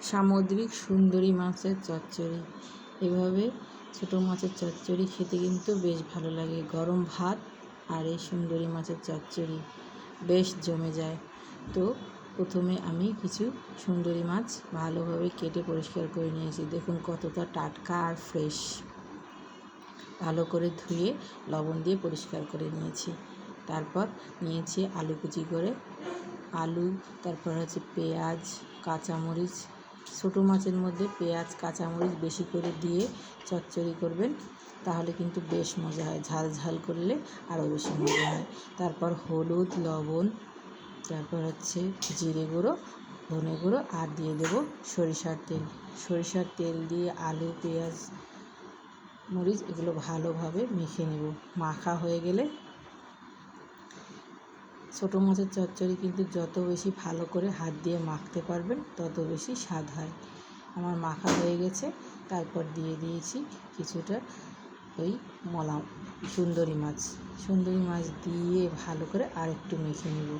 সামুদ্রিক সুন্দরী মাছের চচ্চড়ি। এভাবে ছোটো মাছের চচ্চড়ি খেতে কিন্তু বেশ ভালো লাগে। গরম ভাত আর এই সুন্দরী মাছের চচ্চড়ি বেশ জমে যায়। তো প্রথমে আমি কিছু সুন্দরী মাছ ভালোভাবে কেটে পরিষ্কার করে নিয়েছি। দেখুন কতটা টাটকা আর ফ্রেশ। ভালো করে ধুয়ে লবণ দিয়ে পরিষ্কার করে নিয়েছি। তারপর নিয়েছি আলু কুচি করে, আলু, তারপর হচ্ছে পেঁয়াজ, কাঁচামরিচ। ছোটো মাছের মধ্যে পেঁয়াজ কাঁচামরিচ বেশি করে দিয়ে চচ্চড়ি করবেন, তাহলে কিন্তু বেশ মজা হয়। ঝাল ঝাল করলে আরও বেশি মজা হয়। তারপর হলুদ, লবণ, তারপর হচ্ছে জিরে গুঁড়ো, ধনে গুঁড়ো, আর দিয়ে দেবো সরিষার তেল। সরিষার তেল দিয়ে আলু, পেঁয়াজ, মরিচ এগুলো ভালোভাবে মেখে নেব। মাখা হয়ে গেলে, ছোটো মাছের চচ্চড়ি কিন্তু যত বেশি ভালো করে হাত দিয়ে মাখতে পারবেন তত বেশি স্বাদ হয়। আমার মাখা হয়ে গেছে। তারপর দিয়ে দিয়েছি কিছুটা ওই সুন্দরী মাছ দিয়ে ভালো করে আর একটু মেখে নেব।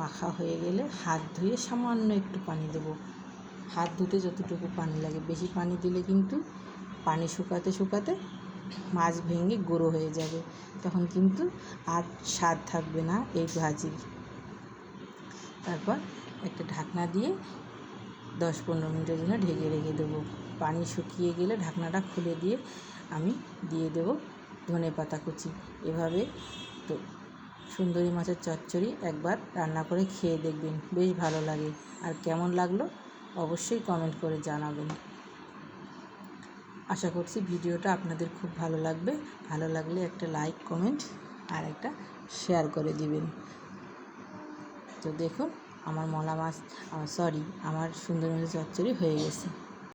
মাখা হয়ে গেলে হাত ধুয়ে সামান্য একটু পানি দেব। হাত ধুতে যতটুকু পানি লাগে, বেশি পানি দিলে কিন্তু পানি শুকাতে শুকাতে মাছ ভেঙে গুঁড়ো হয়ে যাবে, তখন কিন্তু আর স্বাদ থাকবে না এই ভাজির। তারপর একটা ঢাকনা দিয়ে 10-15 মিনিটের জন্য ঢেকে রেখে দেবো। পানি শুকিয়ে গেলে ঢাকনাটা খুলে দিয়ে আমি দিয়ে দেব ধনেপাতা কুচি। এভাবে তো সুন্দরী মাছের চচ্চড়ি একবার রান্না করে খেয়ে দেখবেন, বেশ ভালো লাগে। আর কেমন লাগলো অবশ্যই কমেন্ট করে জানাবেন। আশা করছি ভিডিওটা আপনাদের খুব ভালো লাগবে। ভালো লাগলে একটা লাইক, কমেন্ট আর একটা শেয়ার করে দিবেন। তো দেখুন আমার আমার সুন্দরী মাছের চচ্চড়ি হয়ে গেছে।